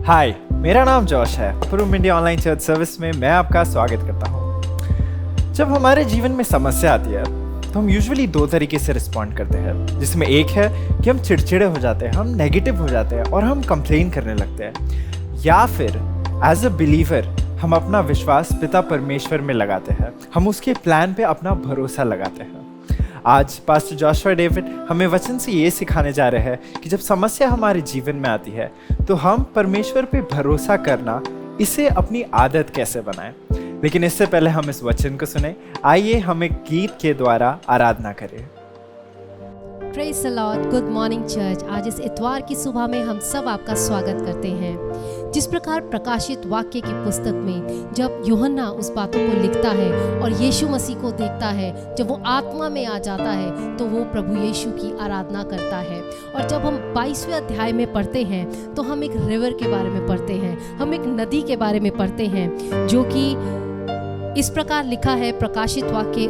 हाय, मेरा नाम जोश है। प्रूम इंडिया ऑनलाइन चर्च सर्विस में मैं आपका स्वागत करता हूँ। जब हमारे जीवन में समस्या आती है तो हम यूजुअली दो तरीके से रिस्पॉन्ड करते हैं, जिसमें एक है कि हम चिड़चिड़े हो जाते हैं, हम नेगेटिव हो जाते हैं और हम कंप्लेन करने लगते हैं, या फिर एज अ बिलीवर हम अपना विश्वास पिता परमेश्वर में लगाते हैं, हम उसके प्लान पे अपना भरोसा लगाते हैं। आज पास्टर जोशुआ डेविड हमें वचन से ये सिखाने जा रहे हैं कि जब समस्या हमारे जीवन में आती है तो हम परमेश्वर पे भरोसा करना, इसे अपनी आदत कैसे बनाएं। लेकिन इससे पहले हम इस वचन को सुने, आइए हम एक गीत के द्वारा आराधना करें। Praise the Lord, good morning church. आज इस इतवार की सुबह में हम सब आपका स्वागत करते हैं। जिस प्रकार प्रकाशित वाक्य की पुस्तक में जब यूहन्ना उस बातों को लिखता है और यीशु मसीह को देखता है, जब वो आत्मा में आ जाता है तो वो प्रभु यीशु की आराधना करता है। और जब हम 22वें अध्याय में पढ़ते हैं तो हम एक रिवर के बारे में पढ़ते हैं, हम एक नदी के बारे में पढ़ते हैं, जो कि इस प्रकार लिखा है प्रकाशित वाक्य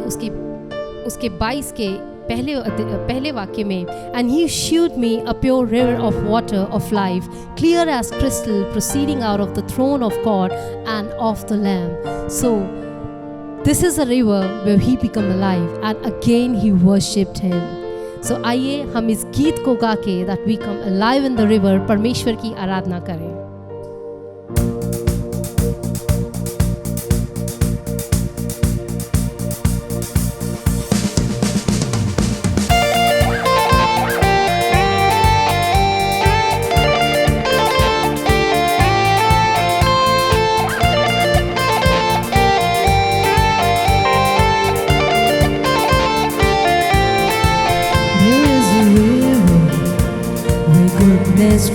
उसके 22 के पहले वाक्य में, and he shewed me a pure river of water of life, clear as crystal, proceeding out of the throne of God and of the Lamb. So this is a river where he became alive and again he worshipped him. So आइए हम इस गीत को गा के that we come alive in the river परमेश्वर की आराधना करें।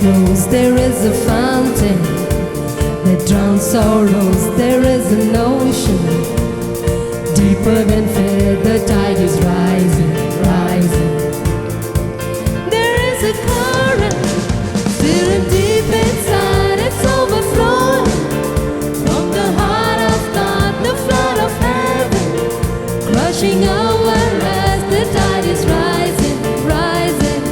Flows. There is a fountain that drowns sorrows. There is an ocean deeper than fear. The tide is rising, rising. There is a current still deep inside. It's overflowing from the heart of God, the flood of heaven, rushing over as the tide is rising, rising.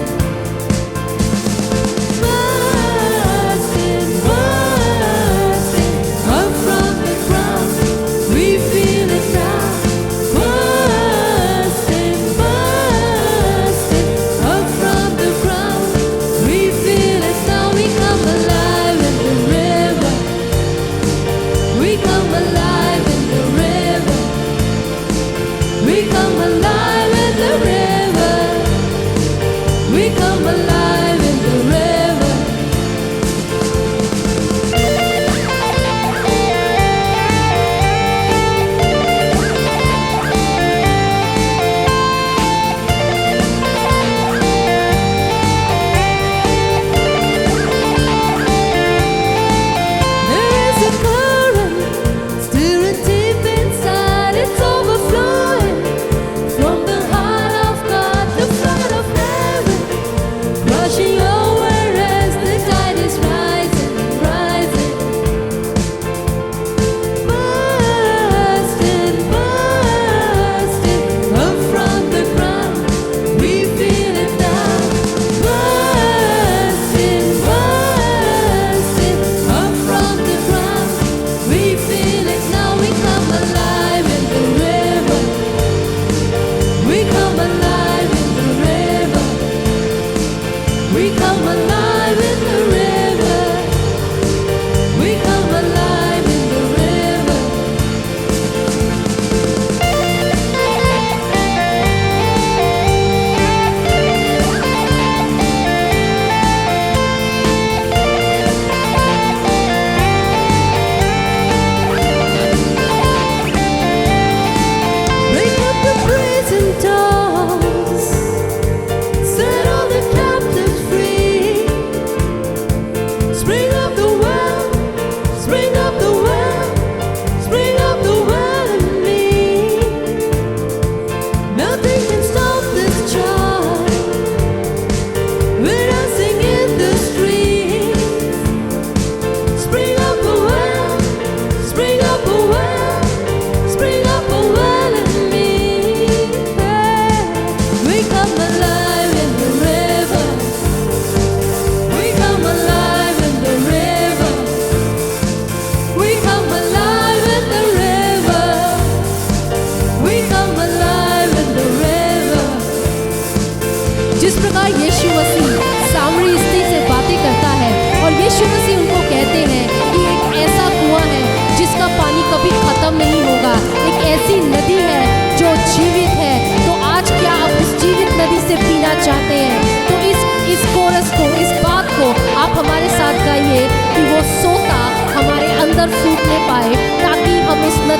Set all the captives free.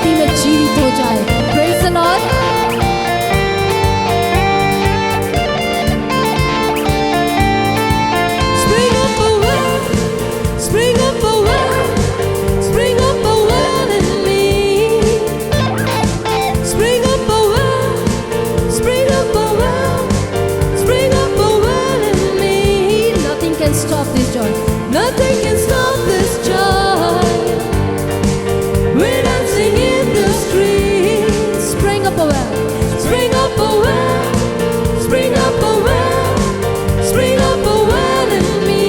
नदी में जीवित हो जाए। Praise the Lord. Spring up a well, spring up a well, spring up a well in me. Spring up a well, spring up a well, spring up a well in me. Nothing can stop this joy. Nothing can stop this joy. We're dancing in the streets. Spring up a well, spring up a well, spring up a well, spring up a well in me.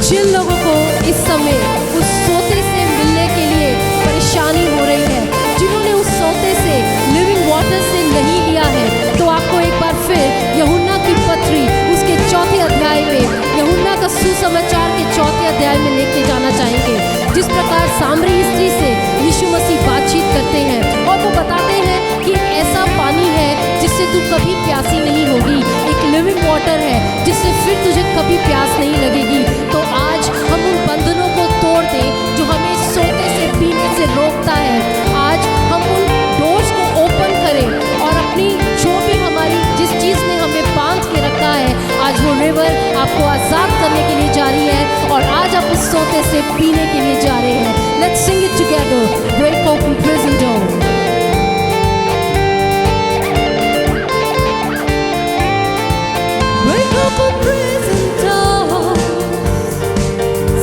जिन लोगों को इस समय उस सोते से मिलने के लिए परेशानी हो रही है, जिन्होंने उस सोते से लिविंग वाटर से नहीं लिया है, तो आपको एक बार फिर यूहन्ना की पत्री उसके 4 अध्याय में, यूहन्ना का सुसमाचार के 4 अध्याय में लेके जाना चाहेंगे। जिस प्रकार सामरी स्त्री से यीशु मसीह बातचीत करते हैं और वो बताते हैं कि एक ऐसा पानी है जिससे तू कभी प्यासी नहीं होगी, एक लिविंग वाटर है जिससे फिर तुझे कभी प्यास नहीं लगेगी। तो आज हम उन बंधनों को तोड़ दें जो हमें सोते से पीने से रोकता है। आज हम उन डोर्स को ओपन करें और अपनी जो भी हमारी जिस चीज़ ने हमें बांध के रखा है, आज वो रिवर आपको आज़ाद करने के लिए जा रही है और आज आप उस सोते से पीने के लिए जा रहे हैं। Let's sing it together. Break open prison door. Break open prison doors.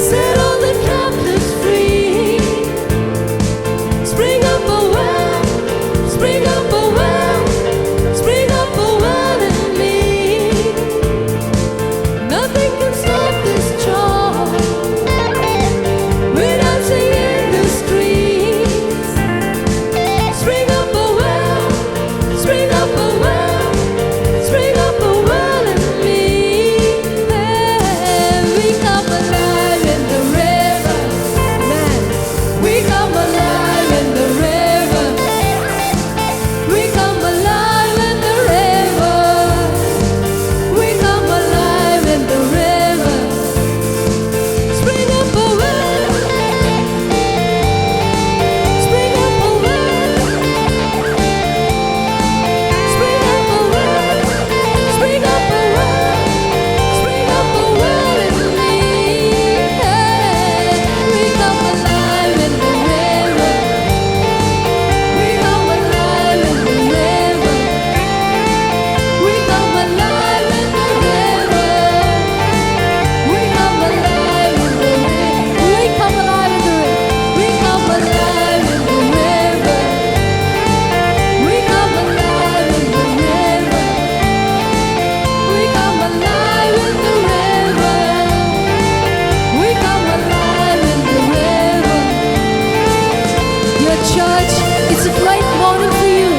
Set all the captives free. Spring up a well, spring up a well, spring up a well in me. Nothing can stop this joy. We're dancing in the streets. Spring up a well, spring up a well, spring up a well in me. Hey, we come alive in the river, man. We come alive in the river. We come alive in the river. We come alive in the river. Spring up a well, spring up a well, spring up a well, spring up a well, spring up a well in me. Hey, we come alive in the river. We come alive in the river. We come alive in the river. We come alive in the river. We come alive in the river. We come alive in the river. We come alive in the river. We come alive in the river. We come alive in the river. Dear church, it's a great morning for you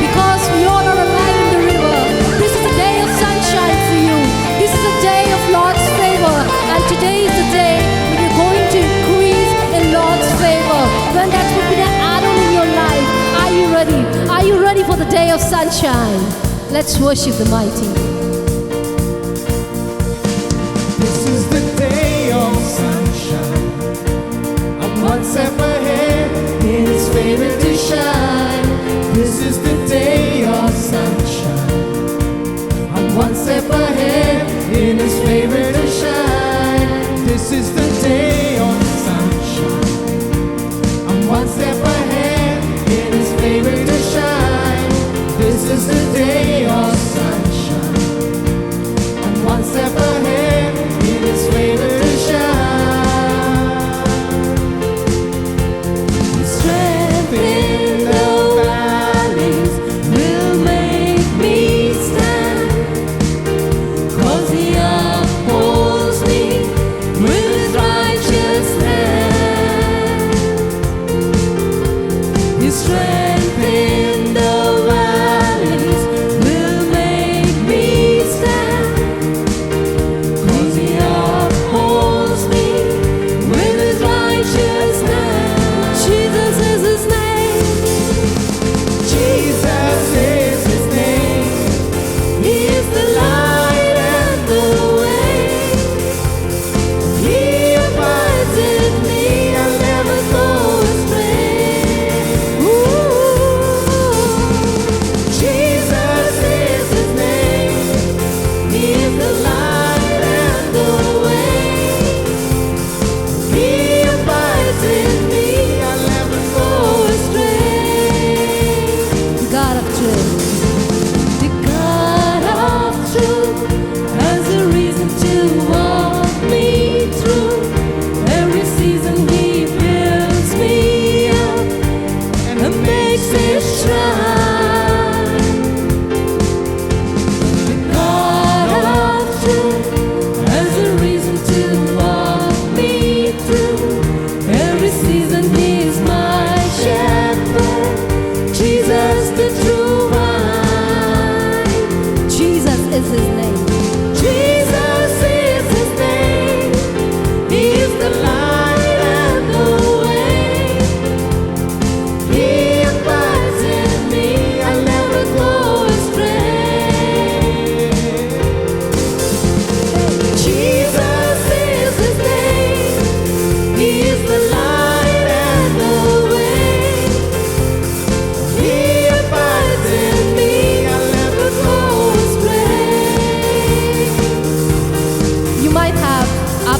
because we all are alive in the river. This is a day of sunshine for you. This is a day of Lord's favor. And today is the day when you're going to increase in Lord's favor. When that's going to be an add-on in your life. Are you ready? Are you ready for the day of sunshine? Let's worship the mighty. This is the day of sunshine. I'm one step ahead in His favor to shine. This is the day of sunshine. I'm one step ahead in His favor to shine. This is the day of sunshine. I'm one step ahead in His favor to shine. This is the day of sunshine.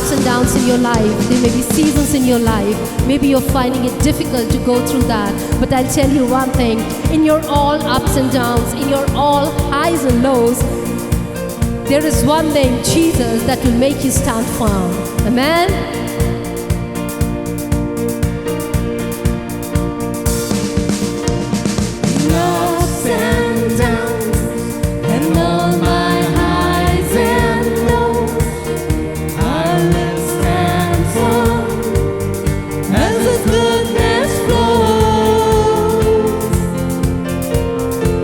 ups and downs in your life. There may be seasons in your life. Maybe you're finding it difficult to go through that. But I'll tell you one thing. In your all ups and downs, in your all highs and lows, there is one name, Jesus, that will make you stand firm. Amen? Ups and downs, and all my highs and lows, I will stand firm as His goodness flows.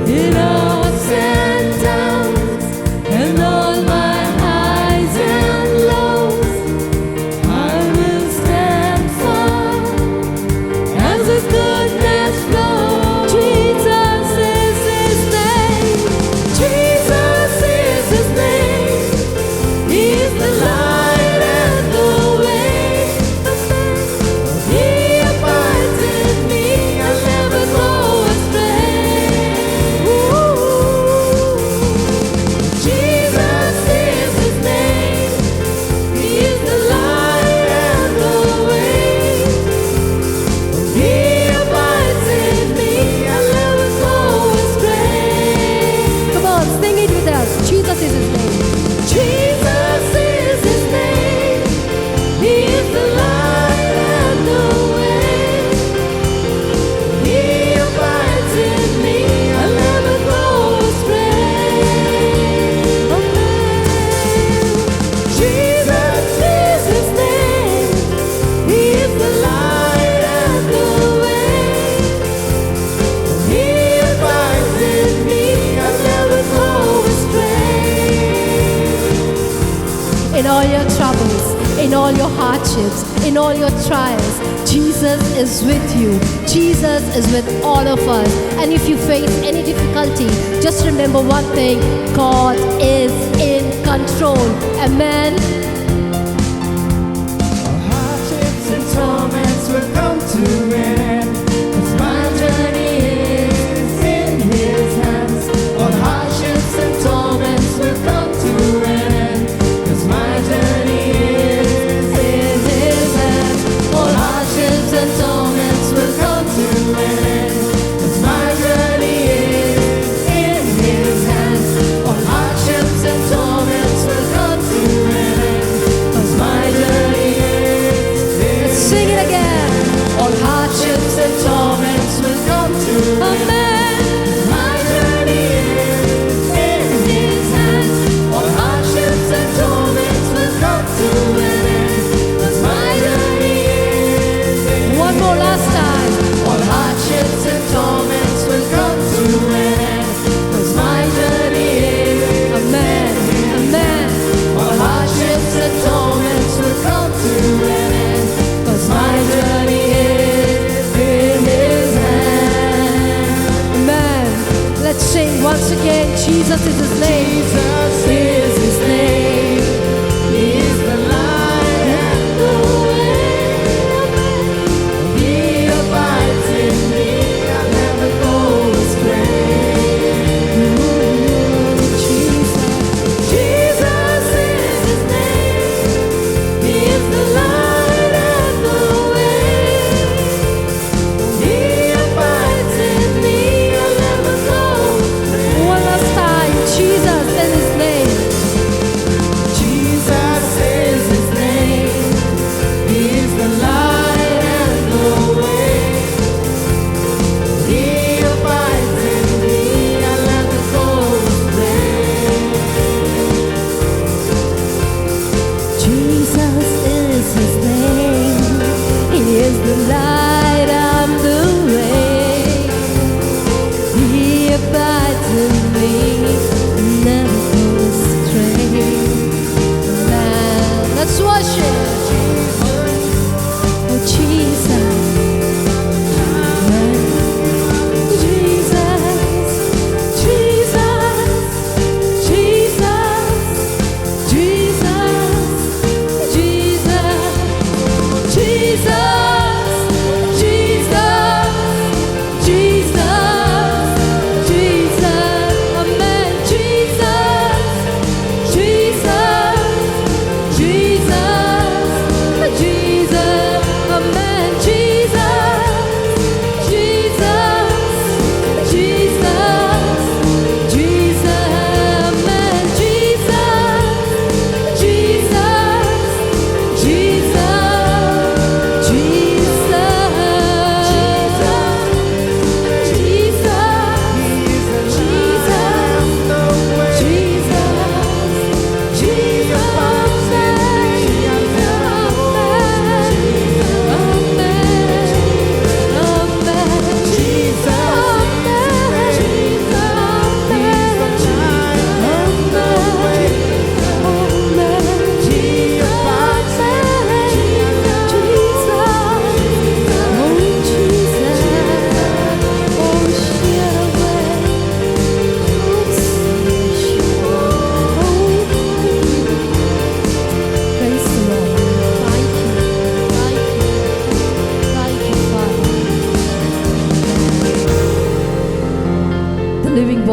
In ups and downs, and all my highs and lows, I will stand firm as His goodness flows. Jesus is His name. Jesus is His name. He is the light and the way. He abides in me. I'll never go astray. Jesus is His name. He is the light and the way. He abides in me. I'll never go astray. Come on, sing it with us. Jesus is His name. Jesus is His name. He is the light and the way. He abides in me. I'll never go astray. Amen. Jesus is His name. He is the light and the way. He abides in me. I'll never go astray. In all your troubles, in all your hardships, in all your trials, Jesus is with you. Jesus is with all of us. And if you face any difficulty, just remember one thing: God is in control. Amen. Hardships and torments will come to an end, 'cause my journey is in His hands. All hardships and torments will come to an end, 'cause my journey is in His hands. All hardships and torments will come to an end, 'cause my journey is in His hands. All hardships and torments will come to an end, 'cause my journey is in Sing it again. all hardships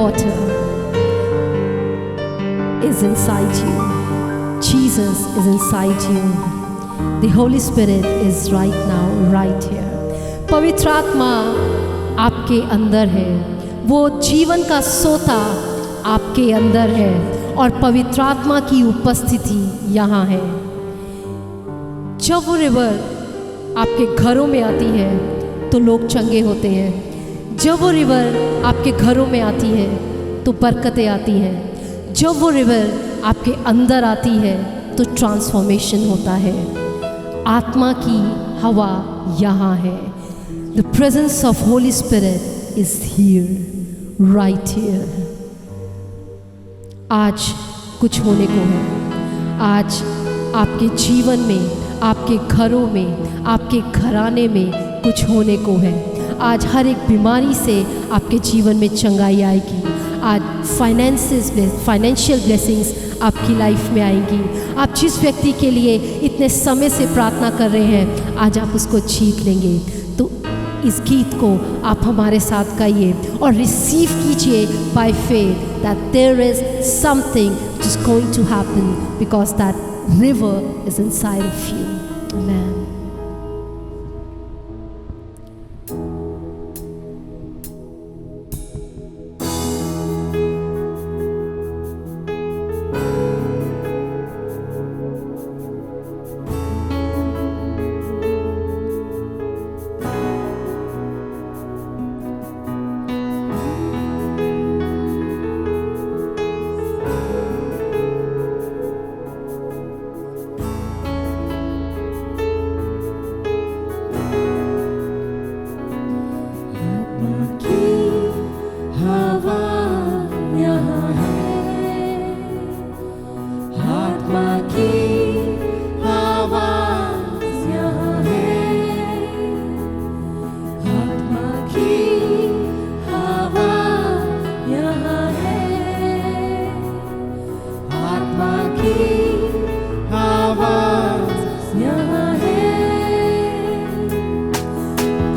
water is inside you. Jesus is inside you. The Holy Spirit is right now, right here. पवित्र आत्मा आपके अंदर है, वो जीवन का सोता आपके अंदर है और पवित्र आत्मा की उपस्थिति यहाँ है। जब वो रिवर आपके घरों में आती है तो लोग चंगे होते हैं। जब वो रिवर आपके घरों में आती है तो बरकतें आती हैं। जब वो रिवर आपके अंदर आती है तो ट्रांसफॉर्मेशन होता है। आत्मा की हवा यहाँ है। The presence of Holy Spirit is here, right here. आज कुछ होने को है। आज आपके जीवन में, आपके घरों में, आपके घराने में कुछ होने को है। आज हर एक बीमारी से आपके जीवन में चंगाई आएगी। आज फाइनेंशियल ब्लेसिंग्स आपकी लाइफ में आएंगी। आप जिस व्यक्ति के लिए इतने समय से प्रार्थना कर रहे हैं, आज आप उसको जीत लेंगे। तो इस गीत को आप हमारे साथ गाइए और रिसीव कीजिए by faith that there is something which is going to happen because that river is inside of you. Amen.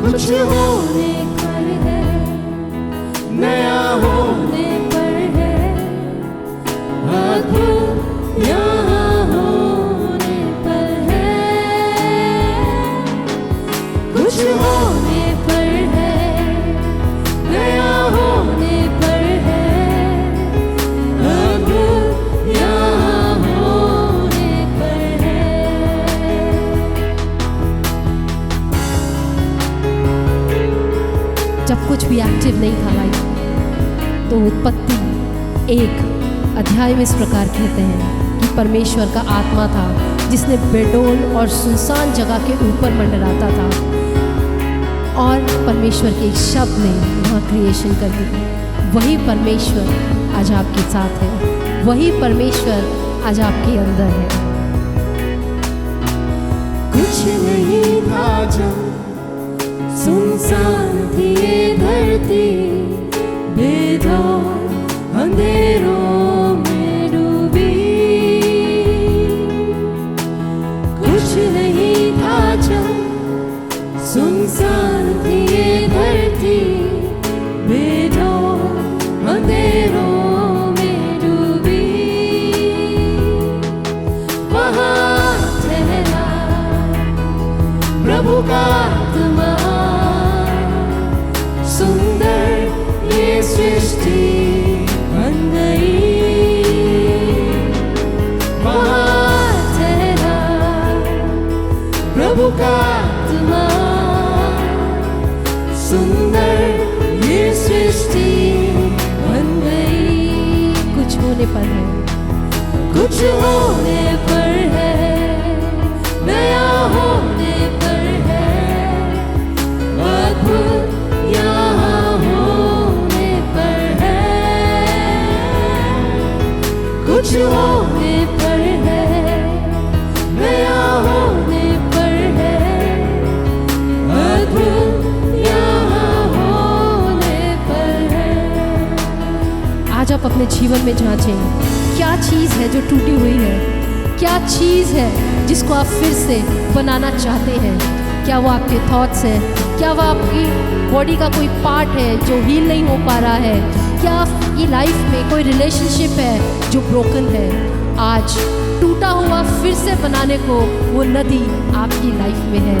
कुछ होने पर है, नया होने पर है, अद्भुत यहाँ होने पर है। कुछ होने पर है, नया होने पर है, अद्भुत यहाँ होने पर है। जब कुछ भी एक्टिव नहीं था लाइफ, तो उत्पत्ति 1 अध्याय में इस प्रकार कहते हैं कि परमेश्वर का आत्मा था जिसने बेडोल और सुनसान जगह के ऊपर मंडराता था, और परमेश्वर के एक शब्द ने वहाँ क्रिएशन कर दी। वही परमेश्वर आज आपके साथ है, वही परमेश्वर आज आपके अंदर है। कुछ नहीं था जब सुनसान थी ये धरती, बेदौर अंधेरों में डूबी। कुछ नहीं था जब सुनसान थी ये धरती, बेदौर अंधेरों में डूबी। वहाँ ठहरा प्रभु का आत्मा, सुंदर ये सृष्टि बन गई। वहाँ ठहरा प्रभु का आत्मा, सुंदर ये सृष्टि बन गई। कुछ होने पर है, कुछ होने पर है, नया होने पर है, अद्भुत यहाँ होने पर है। कुछ होने पर है, नया होने पर है, अद्भुत यहाँ होने पर है। आज आप अपने जीवन में जांचें क्या चीज़ है जो टूटी हुई है, क्या चीज़ है जिसको आप फिर से बनाना चाहते हैं। क्या वो आपके थॉट्स हैं, क्या वो आपकी बॉडी का कोई पार्ट है जो हील नहीं हो पा रहा है, क्या आपकी लाइफ में कोई रिलेशनशिप है जो ब्रोकन है, आज टूटा हुआ फिर से बनाने को वो नदी आपकी लाइफ में है।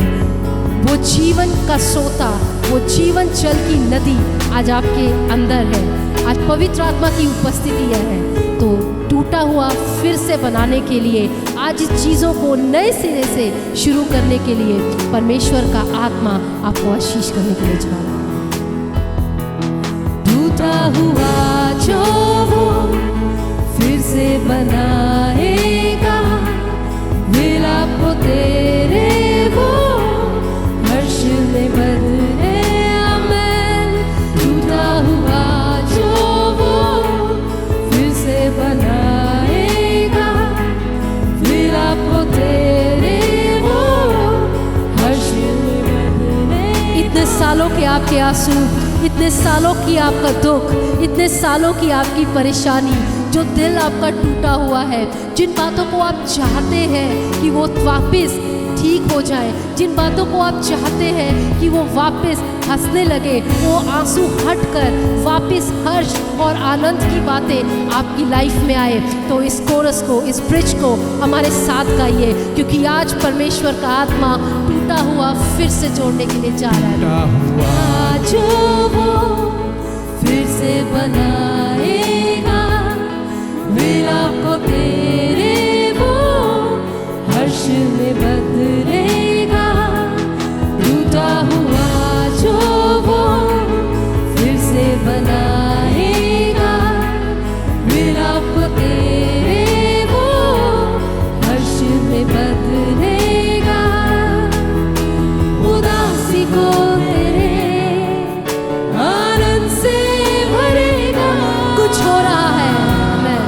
वो जीवन का सोता, वो जीवन जल की नदी आज आपके अंदर है। आज पवित्र आत्मा की उपस्थिति है, तो टूटा हुआ फिर से बनाने के लिए, आज इस चीज़ों को नए सिरे से शुरू करने के लिए परमेश्वर का आत्मा आपको आशीष करने के लिए जा रहा है। टूटा हुआ जो वो फिर से बनाएगा, विलाप को तेरे वो हर्ष में बदले। आमीन। टूटा हुआ जो वो फिर से बनाएगा, विलाप को तेरे वो हर्ष में बदले। इतने सालों के आपके आंसू, इतने सालों की आपका दुख, इतने सालों की आपकी परेशानी, जो दिल आपका टूटा हुआ है, जिन बातों को आप चाहते हैं कि वो वापस ठीक हो जाए, जिन बातों को आप चाहते हैं कि वो वापस हंसने लगे, वो आंसू हटकर वापस हर्ष और आनंद की बातें आपकी लाइफ में आए, तो इस कोरस को, इस ब्रिज को हमारे साथ गाइए, क्योंकि आज परमेश्वर का आत्मा टूटा हुआ फिर से जोड़ने के लिए जा रहा है। टूटा हुआ जो वो फिर से बनाएगा, विलाप को तेरे वो हर्ष में बदलेगा। टूटा हुआ जो वो फिर से बनाएगा, विलाप को तेरे वो हर्ष में बदलेगा। उदासी को तेरे आनंद से भरेगा। कुछ हो रहा है,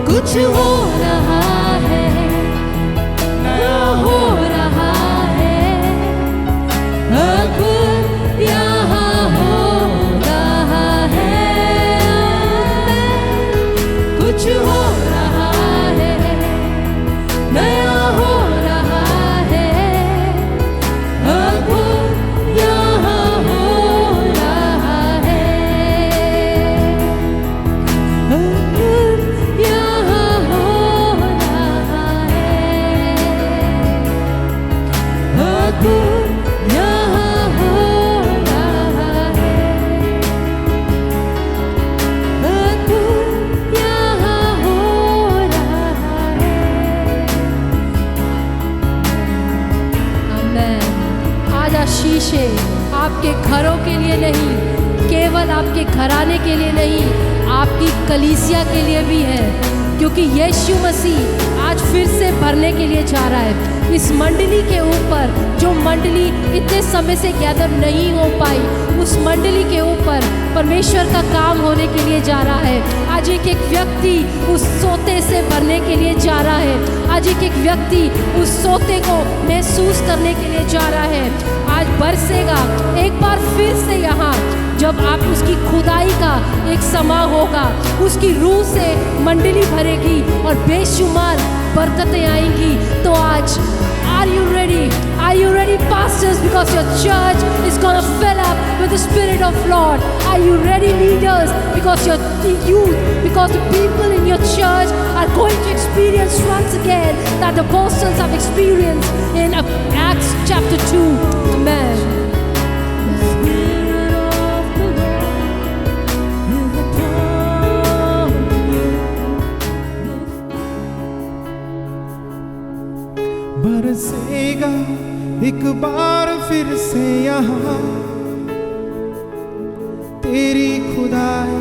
कुछ हो रहा है, नया हो रहा है, अब यहाँ हो रहा है। कुछ हो रहा है, नया हो रहा है, अब यहाँ हो रहा है। आशीषें आपके घरों के लिए नहीं, केवल आपके घराने के लिए नहीं, आपकी कलीसिया के लिए भी है, क्योंकि यीशु मसीह आज फिर से भरने के लिए जा रहा है। इस मंडली के ऊपर, जो मंडली इतने समय से गैदर नहीं हो पाई, उस मंडली के ऊपर परमेश्वर का काम होने के लिए जा रहा है। आज एक एक व्यक्ति उस सोते से भरने के लिए जा रहा है। आज एक एक व्यक्ति उस सोते को महसूस करने के लिए जा रहा है। आज बरसेगा एक बार फिर से यहाँ, जब आप उसकी खुदाई का एक समा होगा, उसकी रूह से मंडली भरेगी और बेशुमार बरकतें आएंगी। तो आज are you ready? Are you ready, pastors? Because your church is going to fill up with the Spirit of Lord. Are you ready, leaders? Because your youth, because the people in your church are going to experience once again that the apostles have experienced in Acts chapter 2. Amen. बरसेगा एक बार फिर से यहाँ, तेरी खुदाई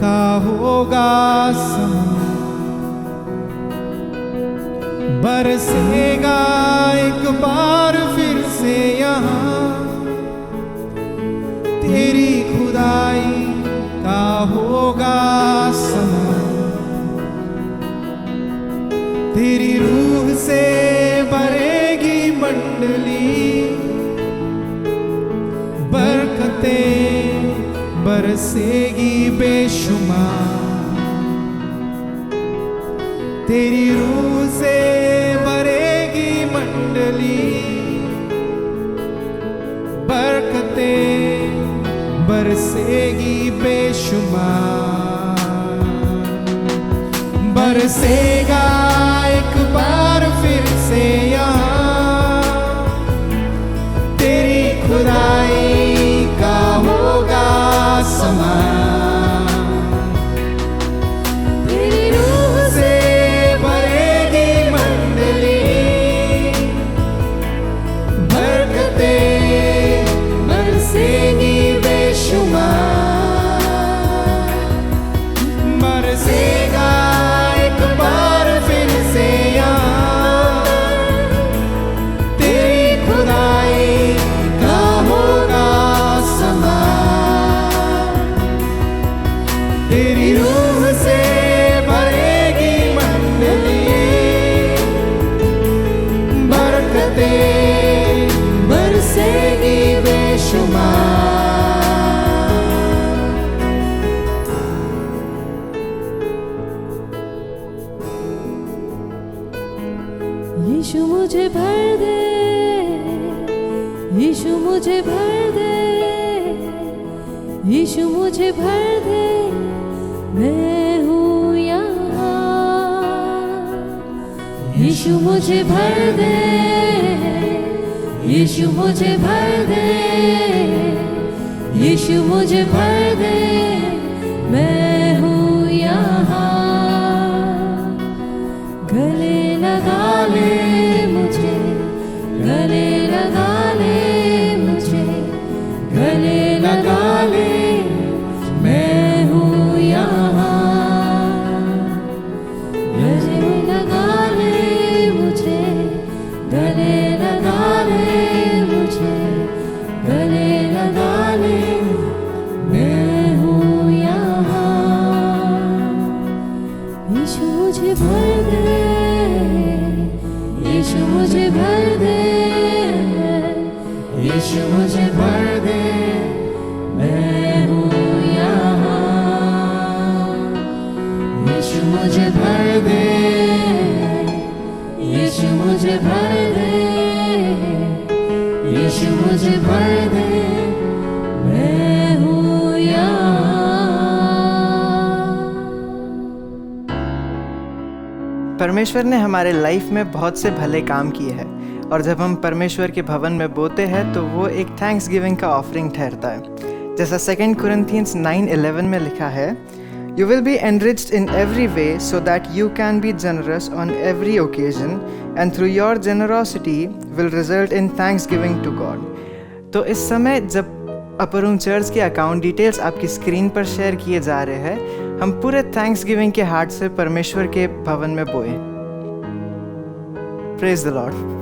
का होगा समय। बरसेगा एक बार फिर से यहाँ, तेरी खुदाई का होगा समय। तेरी रूह से भरेगी मंडली, बरकतें बरसेगी बेशुमार। तेरी रूह से भरेगी मंडली, बरकतें बरसेगी बेशुमार, बरसेगा एक बार फिर से यहाँ, तेरी खुदाई का होगा समान, तेरी रूह से भरेगी मंडली, बरकतें बरसेगी बेशुमार, बरसेगा एक बार फिर से यहाँ, तेरी खुदाई का होगा समान, तेरी रूह से भरेगी मंडली, बरकतें बरसेगी बेशुमार। यीशु मुझे भर दे, यीशु मुझे भर दे, यीशु मुझे भर दे, मैं हूँ यहाँ। यीशु मुझे भर दे, यीशु मुझे भर दे, यीशु मुझे भर दे, मैं हूँ यहाँ। गले लगा ले मुझे, गले लगा ले मुझे, गले लगा ले, मैं हूँ यहाँ। गले लगा ले मुझे, गले लगा ले मुझे, गले लगा ले, मैं हूँ यहाँ। यीशु मुझे भर दे, यीशु मुझे भर दे, यीशु मुझे भर दे, मैं हूँ यहाँ। यीशु मुझे भर दे, यीशु मुझे भर दे, यीशु मुझे भर दे, मैं हूँ यहाँ। परमेश्वर ने हमारे लाइफ में बहुत से भले काम किए हैं, और जब हम परमेश्वर के भवन में बोते हैं तो वो एक थैंक्स गिविंग का ऑफरिंग ठहरता है। जैसा 2 Corinthians 9:11 में लिखा है, you will be enriched in every way so that you can be generous on every occasion and through your generosity will result in thanksgiving to God. तो इस समय जब अपर रूम चर्च के account details आपकी screen पर share किए जा रहे हैं, हम पूरे थैंक्स गिविंग के हार्ट से परमेश्वर के भवन में बोए। Praise the Lord.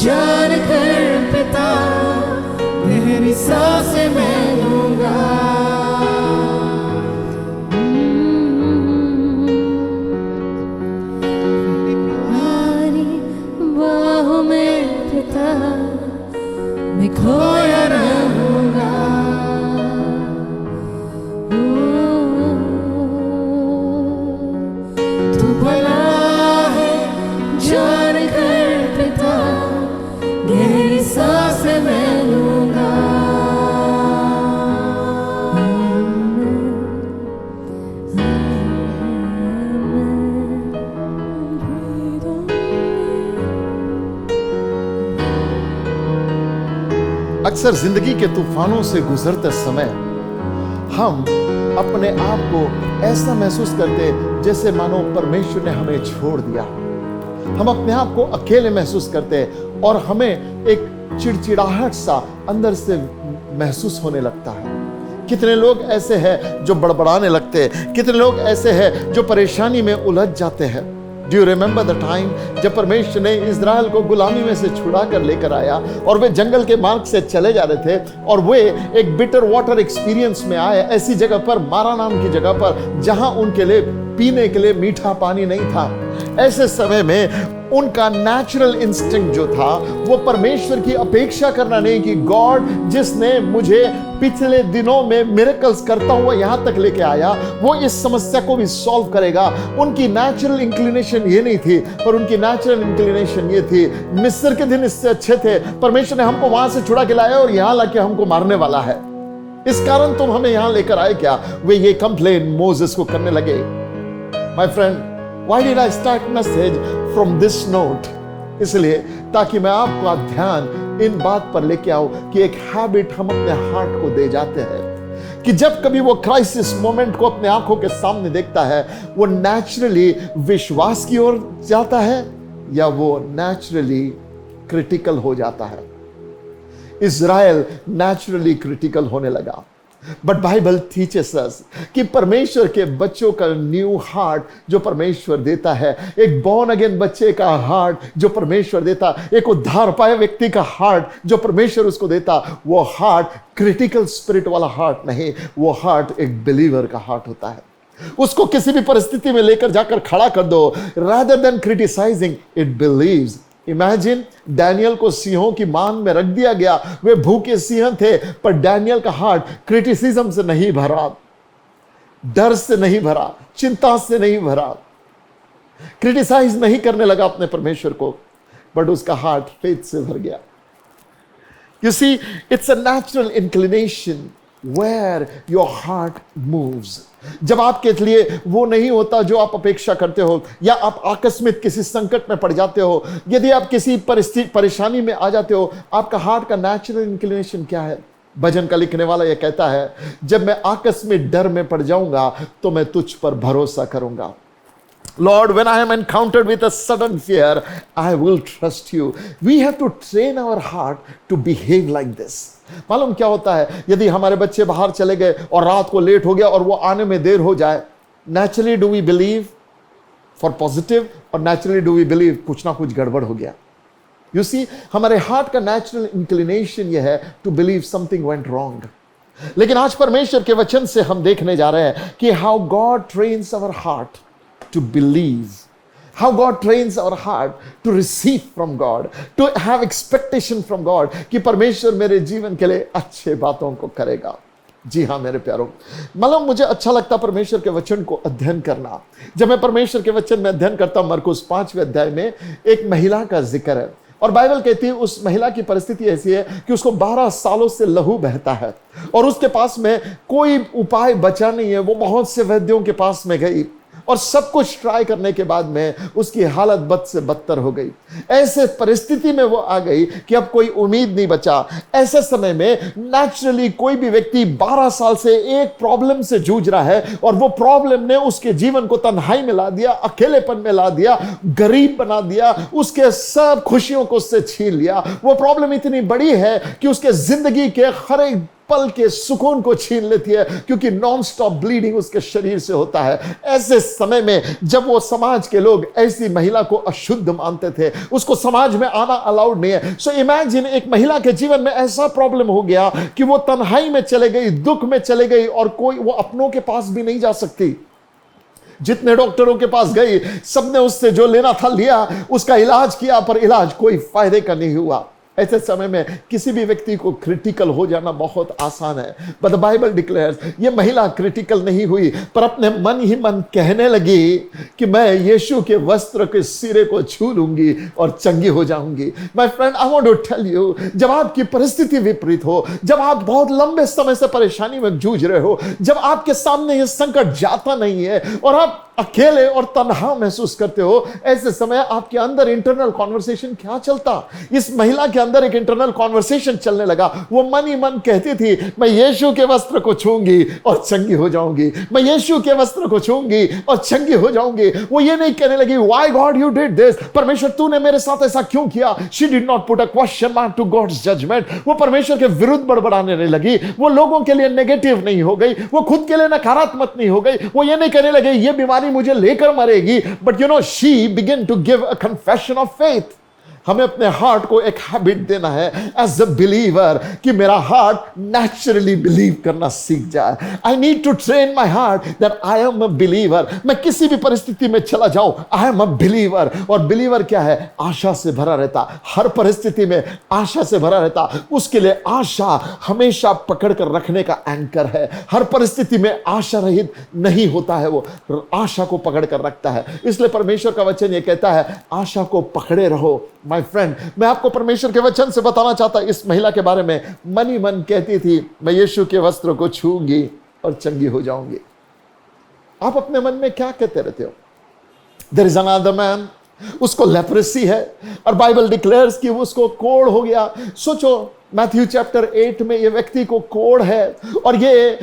जान कर पिता गहरी सांसें मैं लूंगा। तुम्हारी बाहों में पिता मैं खोया रहूंगा। तू भला है जान कर पिता गहरी सांसें मैं लूंगा। अक्सर जिंदगी के तूफानों से गुजरते समय हम अपने आप को ऐसा महसूस करते जैसे मानो परमेश्वर ने हमें छोड़ दिया। हम अपने आप को अकेले महसूस करते और हमें एक चिड़चिड़ाहट सा अंदर से महसूस होने लगता है। कितने लोग ऐसे हैं जो बड़बड़ाने लगते हैं, कितने लोग ऐसे हैं जो परेशानी में उलझ जाते हैं। Do you remember the time जब परमेश्वर ने इज़राइल को गुलामी में से छुड़ा कर लेकर आया और वे जंगल के मार्ग से चले जा रहे थे और वे एक बिटर वाटर एक्सपीरियंस में आए, ऐसी जगह पर, मारा नाम की जगह पर, जहां उनके लिए पीने के लिए मीठा पानी नहीं था। ऐसे समय में उनका नेचुरल इंस्टिंक्ट जो था वो परमेश्वर की अपेक्षा करना नहीं कि गॉड जिसने मुझे पिछले दिनों में मिरेकल्स करता हुआ यहां तक लेके आया वो इस समस्या को भी सॉल्व करेगा। उनकी नेचुरल इंक्लिनेशन ये नहीं थी, पर उनकी नेचुरल इंक्लिनेशन ये थी, मिस्र के दिन इससे अच्छे थे, परमेश्वर ने हमको वहां से छुड़ा के लाया और यहां लाके हमको मारने वाला है, इस कारण तुम हमें यहां लेकर आए क्या? वे ये कंप्लेन मोसेस को करने लगे। My friend, Why did I start message from this note? इसलिए ताकि मैं आपका ध्यान इन बात पर लेके आऊं कि एक हैबिट हम अपने हार्ट को दे जाते हैं कि जब कभी वो क्राइसिस मोमेंट को अपने आंखों के सामने देखता है वो नेचुरली विश्वास की ओर जाता है या वो नेचुरली क्रिटिकल हो जाता है। इज़राइल नेचुरली क्रिटिकल होने लगा, बट बाइबल टीचेस अस कि परमेश्वर के बच्चों का न्यू हार्ट जो परमेश्वर देता है, एक बॉर्न अगेन बच्चे का हार्ट जो परमेश्वर देता, एक उद्धार पाए व्यक्ति का हार्ट जो परमेश्वर उसको देता, वो हार्ट क्रिटिकल स्पिरिट वाला हार्ट नहीं, वो हार्ट एक बिलीवर का हार्ट होता है। उसको किसी भी परिस्थिति में लेकर जाकर खड़ा कर दो, rather than criticizing, it believes। Imagine Daniel को सिंहों की मान में रख दिया गया, वे भूखे सिंह थे, पर डैनियल का हार्ट क्रिटिसिज्म से नहीं भरा, डर से नहीं भरा, चिंता से नहीं भरा, क्रिटिसाइज नहीं करने लगा अपने परमेश्वर को, बट उसका हार्ट फेथ से भर गया। You see, it's a natural inclination where your heart moves। जब आपके लिए वो नहीं होता जो आप अपेक्षा करते हो, या आप आकस्मिक किसी संकट में पड़ जाते हो, यदि आप किसी परिस्थिति परेशानी में आ जाते हो, आपका हार्ट का नेचुरल इंक्लिनेशन क्या है? भजन का लिखने वाला ये कहता है, जब मैं आकस्मिक डर में पड़ जाऊंगा तो मैं तुझ पर भरोसा करूंगा। Lord, when I am encountered with a sudden fear, I will trust you। We have to train our heart to behave like this। मालूम क्या होता है, यदि हमारे बच्चे बाहर चले गए और रात को लेट हो गया और वो आने में देर हो जाए, naturally do we believe for positive और नेचुरली डू वी बिलीव कुछ ना कुछ गड़बड़ हो गया? यू सी, हमारे हार्ट का नेचुरल इंक्लिनेशन ये है to believe something went wrong. लेकिन आज परमेश्वर के वचन से हम देखने जा रहे हैं कि how God trains our heart to believe, how God trains our heart to receive from God, to have expectation from God कि परमेश्वर मेरे जीवन के लिए अच्छे बातों को करेगा। जी हाँ मेरे प्यारों, मालूम मुझे अच्छा लगता परमेश्वर के वचन को अध्ययन करना। जब मैं परमेश्वर के वचन में अध्ययन करता हूँ, मरकुस 5वें अध्याय में एक महिला का जिक्र है और बाइबल कहती है उस महिला की परिस्थिति ऐसी है कि उसको 12 सालों से लहू बहता है और उसके पास में कोई उपाय बचा नहीं है। वो बहुत से वैद्यों के पास में गई और सब कुछ ट्राई करने के बाद में उसकी हालत बद से बदतर हो गई। ऐसे परिस्थिति में वो आ गई कि अब कोई उम्मीद नहीं बचा। ऐसे समय में नेचुरली कोई भी व्यक्ति 12 साल से एक प्रॉब्लम से जूझ रहा है और वो प्रॉब्लम ने उसके जीवन को तन्हाई में ला दिया, अकेलेपन में ला दिया, गरीब बना दिया, उसके सब खुशियों को उससे छीन लिया। वो प्रॉब्लम इतनी बड़ी है कि उसके जिंदगी के हर एक पल के सुकून को छीन लेती है, क्योंकि नॉन स्टॉप ब्लीडिंग उसके शरीर से होता है। ऐसे समय में जब वो समाज के लोग ऐसी महिला को अशुद्ध मानते थे, उसको समाज में आना अलाउड नहीं है। सो इमेजिन एक महिला के जीवन में ऐसा प्रॉब्लम हो गया कि वो तन्हाई में चले गई, दुख में चले गई, और कोई वो अपनों के पास भी नहीं जा सकती। जितने डॉक्टरों के पास गई, सबने उससे जो लेना था लिया, उसका इलाज किया, पर इलाज कोई फायदे का नहीं हुआ। ऐसे समय में किसी भी व्यक्ति को क्रिटिकल हो जाना बहुत आसान है, बट द बाइबल डिक्लेयर्स ये महिला क्रिटिकल नहीं हुई, पर अपने मन ही मन कहने लगी कि मैं यीशु के वस्त्र के सिरे को छू लूंगी और चंगी हो जाऊंगी। My friend, I want to tell you, जब आपकी परिस्थिति विपरीत हो, जब आप बहुत लंबे समय से परेशानी में जूझ रहे हो, जब आपके सामने ये संकट जाता नहीं है और आप अकेले और तन्हा महसूस करते हो, ऐसे समय आपके अंदर इंटरनल कॉन्वर्सेशन क्या चलता? इस महिला के अंदर एक इंटरनल कॉन्वर्सेशन चलने लगा। वो मन ही मन कहती थी, मैं यीशु के वस्त्र को छूंगी और चंगी हो जाऊंगी, मैं यीशु के वस्त्र को छूंगी और चंगी हो जाऊंगी। वो ये नहीं कहने लगी, why God you did this, परमेश्वर तूने मेरे साथ ऐसा क्यों किया। She did not put a question mark to God's judgment. वो परमेश्वर के विरुद्ध बड़बड़ाने नहीं लगी, वो लोगों के लिए नेगेटिव नहीं हो गई, वो खुद के लिए नकारात्मक नहीं हो गई। वो ये नहीं कहने लगे ये बीमारी मुझे लेकर मरेगी, but you know she begin to give a confession of faith. हमें अपने हार्ट को एक हैबिट देना है एज अ बिलीवर, कि मेरा हार्ट नेचुरली बिलीव करना सीख जाए। I need to train my heart that I am a believer. मैं किसी भी परिस्थिति में चला जाऊं, आई एम अ बिलीवर। और बिलीवर क्या है? आशा से भरा रहता, हर परिस्थिति में आशा से भरा रहता। उसके लिए आशा हमेशा पकड़ कर रखने का एंकर है। हर परिस्थिति में आशा रहित नहीं होता है, वो आशा को पकड़ कर रखता है। इसलिए परमेश्वर का वचन ये कहता है, आशा को पकड़े रहो। माय फ्रेंड, मैं आपको परमेश्वर के वचन से बताना चाहता इस महिला के बारे में। मन ही मन कहती थी, मैं यीशु के वस्त्र को छूंगी और चंगी हो जाऊंगी। आप अपने मन में क्या कहते रहते हो? देयर इज अनदर मैन, उसको लेप्रेसी है और बाइबल डिक्लेयर्स कि उसको कोढ़ हो गया। सोचो, मैथ्यू चैप्टर 8 में ये व्यक्ति को कोढ़ है, और ये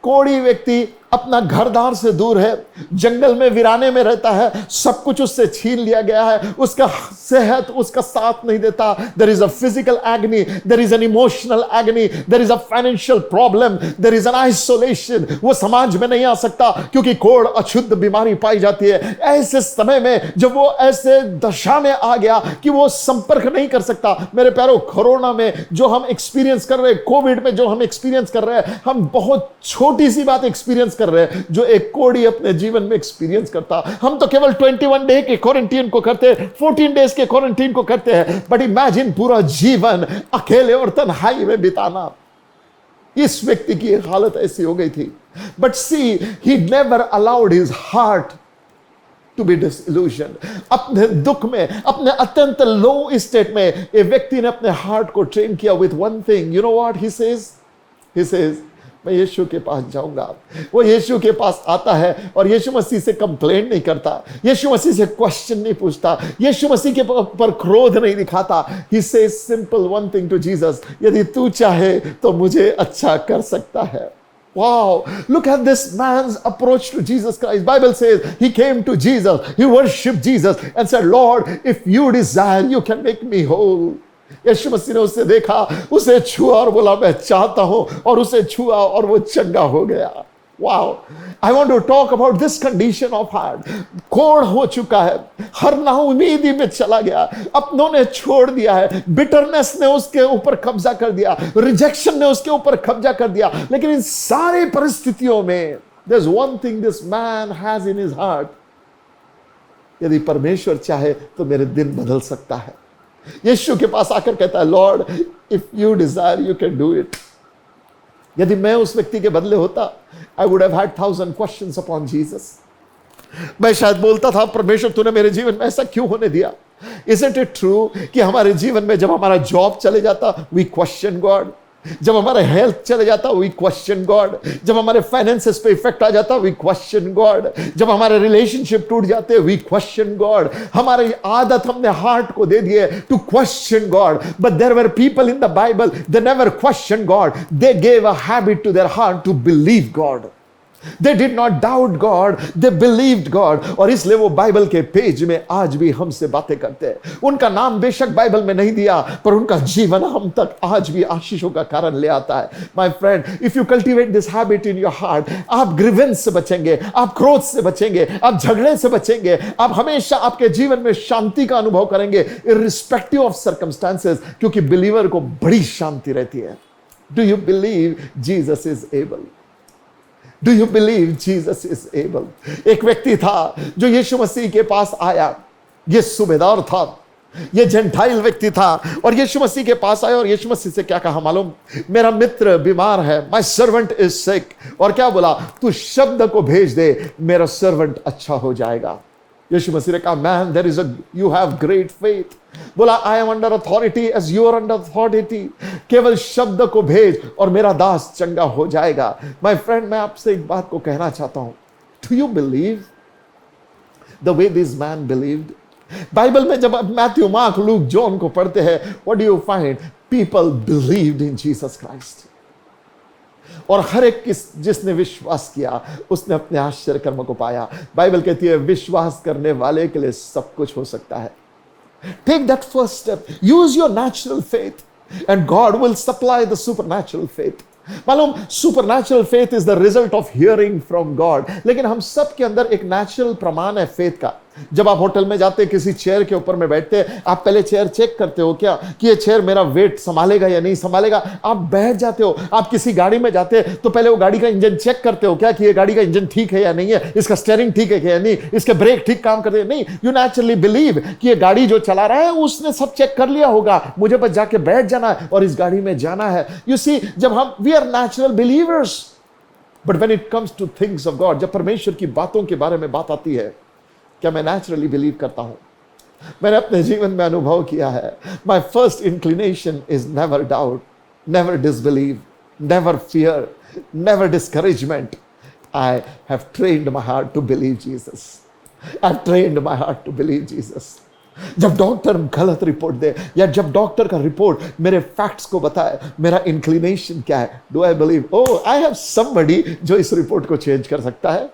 कोढ़ी व्यक्ति अपना घरदार से दूर है, जंगल में वीराने में रहता है, सब कुछ उससे छीन लिया गया है, उसका सेहत उसका साथ नहीं देता। There is a physical agony, there is an emotional agony, there is a financial problem, there is an isolation. वो समाज में नहीं आ सकता क्योंकि कोढ़ अशुद्ध बीमारी पाई जाती है। ऐसे समय में जब वो ऐसे दशा में आ गया कि वो संपर्क नहीं कर सकता, मेरे प्यारो, कोरोना में जो हम एक्सपीरियंस कर रहे हैं, कोविड में जो हम एक्सपीरियंस कर रहे हैं, हम बहुत छोटी सी बात एक्सपीरियंस कर रहे हैं जो एक कोढ़ी अपने जीवन में एक्सपीरियंस करता। हम तो केवल 21 डे के क्वारंटीन को करते हैं, 14 डेज के क्वारंटीन को करते हैं, बट इमेजिन पूरा जीवन अकेले और तन्हाई में बिताना। इस व्यक्ति की हालत ऐसी हो गई थी, but see, he never allowed his heart to be डिsillusioned। अपने दुख में, अपने अत्यंत लो स्टेट में, एक व्यक्ति ने अपने हार्ट को ट्रेन किया with one thing. You know what he says? He says, मैं यीशु के पास जाऊंगा। वो यीशु के पास आता है और यीशु मसीह से कंप्लेंट नहीं करता, यीशु मसीह से क्वेश्चन नहीं पूछता, यीशु मसीह के पर क्रोध नहीं दिखाता। He says simple one thing to Jesus, यदि तू चाहे तो मुझे अच्छा कर सकता है। Wow, look at this man's approach to Jesus Christ. Bible says he came to Jesus, he worshiped Jesus and said, Lord, if you desire, you can make me whole. यीशु मसीह ने उसे देखा, उसे छुआ और बोला, मैं चाहता हूं, और उसे छुआ और वो चंगा हो गया। Wow, I want to talk about this condition of heart. कोढ़ हो चुका है, हर नाउमीदी में चला गया, अपनों ने छोड़ दिया है, बिटरनेस ने उसके ऊपर कब्जा कर दिया, रिजेक्शन ने उसके ऊपर कब्जा कर दिया। लेकिन इन सारी परिस्थितियों में there's one thing this man has in his heart, यदि परमेश्वर चाहे तो मेरे दिन बदल सकता है। यीशु के पास आकर कहता है, Lord, if you desire you can do it. यदि मैं उस व्यक्ति के बदले होता, I would have had 1000 questions upon Jesus. मैं शायद बोलता था, परमेश्वर तूने मेरे जीवन में ऐसा क्यों होने दिया? Isn't it true कि हमारे जीवन में जब हमारा जॉब चले जाता, we question God, जब हमारा हेल्थ चले जाता, वी क्वेश्चन गॉड, जब हमारे फाइनेंसेस पे इफेक्ट आ जाता, वी क्वेश्चन गॉड, जब हमारे रिलेशनशिप टूट जाते, वी क्वेश्चन गॉड। हमारी आदत हमने हार्ट को दे दी है to question God. But there were people in the Bible, they never question God, they gave a habit to their heart to believe God. They did not doubt God, they believed God. और इसलिए वो Bible के page में आज भी हमसे बातें करते हैं। उनका नाम बेशक बाइबल में नहीं दिया, पर उनका जीवन हम तक आज भी आशीषों का कारण ले आता है। My friend, if you cultivate this habit in your heart, आप ग्रीवेंस से बचेंगे, आप क्रोध से बचेंगे, आप झगड़े से बचेंगे, आप हमेशा आपके जीवन में शांति का अनुभव करेंगे irrespective of circumstances, क्योंकि बिलीवर को बड़ी शांति रहती है। Do you believe Jesus is able? Do you believe Jesus is able? एक व्यक्ति था जो यीशु मसीह के पास आया। ये सूबेदार था, ये जेंटाइल व्यक्ति था, और यीशु मसीह के पास आया और यीशु मसीह से क्या कहा मालूम? मेरा मित्र बीमार है, माय सर्वेंट इज सिक। और क्या बोला? तू शब्द को भेज दे, मेरा सर्वेंट अच्छा हो जाएगा। यीशु मसीह ने कहा, man there is you have great faith. बोला, I am under authority as you are under authority. केवल शब्द को भेज और मेरा दास चंगा हो जाएगा। माय फ्रेंड, मैं आपसे एक बात को कहना चाहता हूं, do you believe the way this man believed? Bible में जब आप मैथ्यू, मार्क, लूक, जॉन को पढ़ते हैं, what do you find? People believed in Jesus Christ. और हर एक जिसने विश्वास किया उसने अपने आश्चर्य कर्म को पाया। बाइबल कहती है विश्वास करने वाले के लिए सब कुछ हो सकता है। Take that first step. Use your natural faith and God will supply the supernatural faith. मालूम, supernatural faith is the result of hearing from God. लेकिन हम सब के अंदर एक नेचुरल प्रमाण है फेथ का। जब आप होटल में जाते, किसी चेयर के ऊपर में बैठते हैं, आप पहले चेयर चेक करते हो क्या कि ये चेयर मेरा वेट संभालेगा या नहीं संभालेगा। आप बैठ जाते हो। आप किसी गाड़ी में जाते हैं तो पहले वो गाड़ी का इंजन चेक करते हो क्या कि ये गाड़ी का इंजन ठीक है या नहीं है, इसका स्टीयरिंग ठीक है या नहीं, इसके ब्रेक ठीक काम करते हैं नहीं। यू नेचुरली बिलीव कि ये गाड़ी जो चला रहा है उसने सब चेक कर लिया होगा, मुझे बस जाके बैठ जाना है और इस गाड़ी में जाना है। यू सी, जब हम we are natural believers, but when it comes to things of God, जब परमेश्वर की बातों के बारे में बात आती है, क्या मैं नेचुरली बिलीव करता हूं? मैंने अपने जीवन में अनुभव किया है। My first inclination is never doubt, never disbelieve, never fear, never discouragement. I have trained my heart to believe Jesus. I have trained my heart to believe Jesus. जब डॉक्टर गलत रिपोर्ट दे या जब डॉक्टर का report मेरे facts को बताए, मेरा इंक्लिनेशन क्या है? Do I believe, oh I have somebody जो इस रिपोर्ट को चेंज कर सकता है।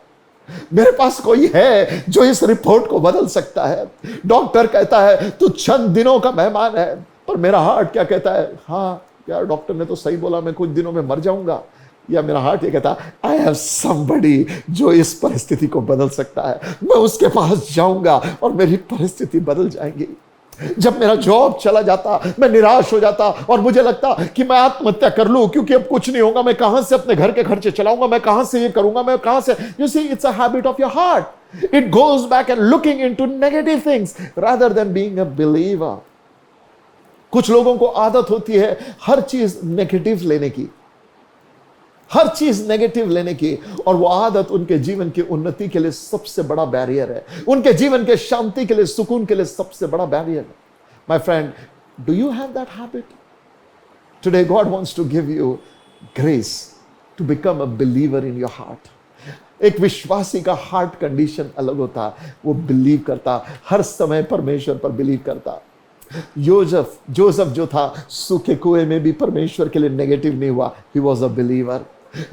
मेरे पास कोई है जो इस रिपोर्ट को बदल सकता है। डॉक्टर कहता है तू चंद दिनों का मेहमान है, पर मेरा हार्ट क्या कहता है? हाँ यार, डॉक्टर ने तो सही बोला, मैं कुछ दिनों में मर जाऊंगा। या मेरा हार्ट ये कहता है आई हैव समबडी जो इस परिस्थिति को बदल सकता है, मैं उसके पास जाऊंगा और मेरी परिस्थिति बदल जाएगी। जब मेरा जॉब चला जाता, मैं निराश हो जाता और मुझे लगता कि मैं आत्महत्या कर लूं क्योंकि अब कुछ नहीं होगा, मैं कहां से अपने घर के खर्चे चलाऊंगा, मैं कहां से ये करूंगा, मैं कहां से। You see, it's a habit of your heart. It goes back and looking into negative things rather than being a believer. कुछ लोगों को आदत होती है हर चीज नेगेटिव लेने की, हर चीज नेगेटिव लेने की, और वो आदत उनके जीवन की उन्नति के लिए सबसे बड़ा बैरियर है, उनके जीवन के शांति के लिए, सुकून के लिए सबसे बड़ा बैरियर है। My friend, do you have that habit? Today God wants to give you grace to become a believer in your heart. एक विश्वासी का हार्ट कंडीशन अलग होता, वो बिलीव करता, हर समय परमेश्वर पर बिलीव करता। जोसेफ जो था, सूखे कुएं में भी परमेश्वर के लिए नेगेटिव नहीं हुआ, ही वॉज अ बिलीवर।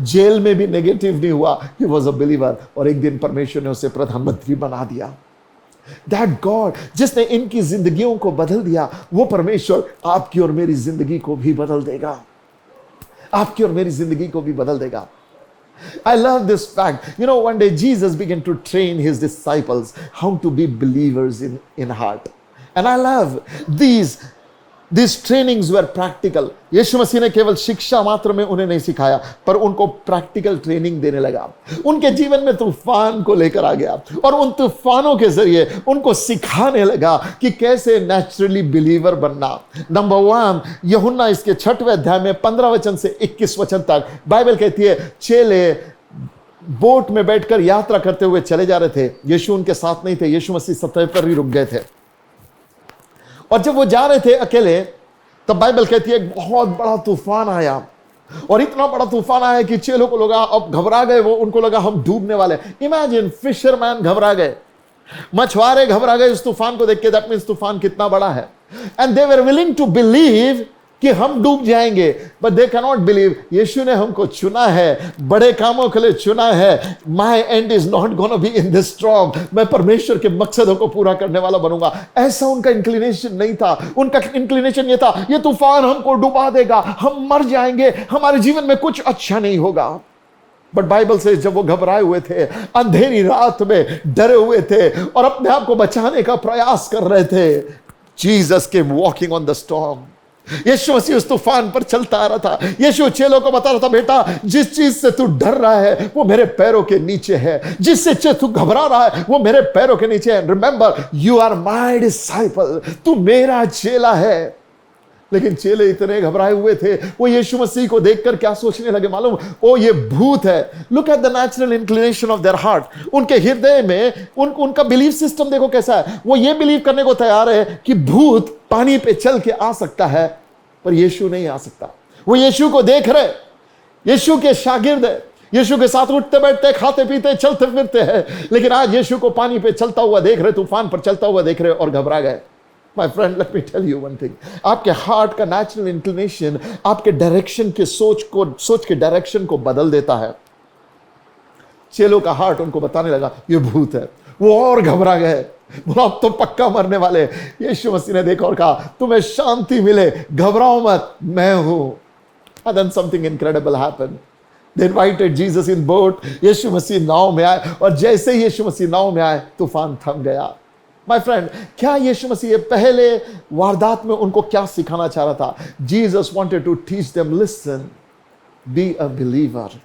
जेल में भी नेगेटिव नहीं हुआ, ही वॉज अ बिलीवर। और एक दिन परमेश्वर ने उसे प्रधानमंत्री बना दिया। दैट गॉड जिसने इनकी जिंदगियों को बदल दिया, वो परमेश्वर आपकी और मेरी जिंदगी को भी बदल देगा, आपकी और मेरी जिंदगी को भी बदल देगा। I love this fact. You know, one day Jesus began to train his disciples how to be believers in heart. And I love these trainings were practical. यीशु मसीह ने केवल शिक्षा मात्र में उन्हें नहीं सिखाया, पर उनको प्रैक्टिकल ट्रेनिंग देने लगा। उनके जीवन में तूफान को लेकर आ गया और उन तूफानों के जरिए उनको सिखाने लगा कि कैसे नेचुरली बिलीवर बनना। नंबर 1, यूहन्ना इसके 6वें अध्याय में 15 वचन से 21 वचन तक बाइबल कहती है, चेले बोट में बैठकर यात्रा करते हुए चले जा रहे थे। यीशु उनके साथ नहीं थे, यीशु मसीह सतह पर ही रुक गए थे। और जब वो जा रहे थे अकेले, तब बाइबल कहती है बहुत बड़ा तूफान आया, और इतना बड़ा तूफान आया कि चेलों को लगा, अब घबरा गए वो, उनको लगा हम डूबने वाले। इमेजिन, फिशरमैन घबरा गए, मछुआरे घबरा गए इस तूफान को देख के। दैट मींस तूफान कितना बड़ा है। And they were willing to believe कि हम डूब जाएंगे, but they can not believe Yeshu ने हमको चुना है, बड़े कामों के लिए चुना है। My end is not gonna be in this strong, मैं परमेश्वर के मकसदों को पूरा करने वाला बनूंगा। ऐसा उनका इंक्लिनेशन नहीं था। उनका इंक्लिनेशन ये था, ये तूफान हमको डुबा देगा, हम मर जाएंगे, हमारे जीवन में कुछ अच्छा नहीं होगा। बट बाइबल से जब वो घबराए हुए थे, अंधेरी रात में डरे हुए थे और अपने आप को बचाने का प्रयास कर रहे थे, Jesus came walking on the storm. Yeshu Masih उस तूफान पर चलता आ रहा था। यीशु चेलों को बता रहा था, बेटा जिस चीज से तू डर रहा है वो मेरे पैरों के नीचे है, जिससे तू घबरा रहा है वो मेरे पैरों के नीचे है। Remember, you are my disciple, तू मेरा चेला है। लेकिन चेले इतने घबराए हुए थे, वो यीशु मसीह को देखकर क्या सोचने लगे मालूम? ओ ये भूत है। Look at the natural inclination of their heart. उनके हृदय में उनका बिलीफ सिस्टम देखो कैसा है। वो ये बिलीव करने को तैयार है कि भूत पानी पे चल के आ सकता है, पर यीशु नहीं आ सकता। वो यीशु को देख रहे, यीशु के शागिर्द है, यीशु के साथ उठते बैठते, खाते पीते, चलते फिरते हैं, लेकिन आज यीशु को पानी पे चलता हुआ देख रहे, तूफान पर चलता हुआ देख रहे और घबरा गए। My friend, let me tell you one thing, आपके हार्ट का नेचुरल इंक्लिनेशन आपके डायरेक्शन के सोच के डायरेक्शन को बदल देता है। चेलों का हार्ट उनको बताने लगा ये भूत है, वो और घबरा गए, बोला अब तो पक्का मरने वाले। यीशु मसीह ने देखा और कहा, तुम्हें शांति मिले, घबराओ मत, मैं हूं। And then something incredible happened. They invited Jesus in boat. यीशु मसीह नाव में आए और जैसे ही यीशु मसीह नाव में आए, तूफान थम गया। माय फ्रेंड, क्या यीशु मसीह पहले वारदात में उनको क्या सिखाना चाह रहा था? Jesus wanted to teach them, listen, be a believer.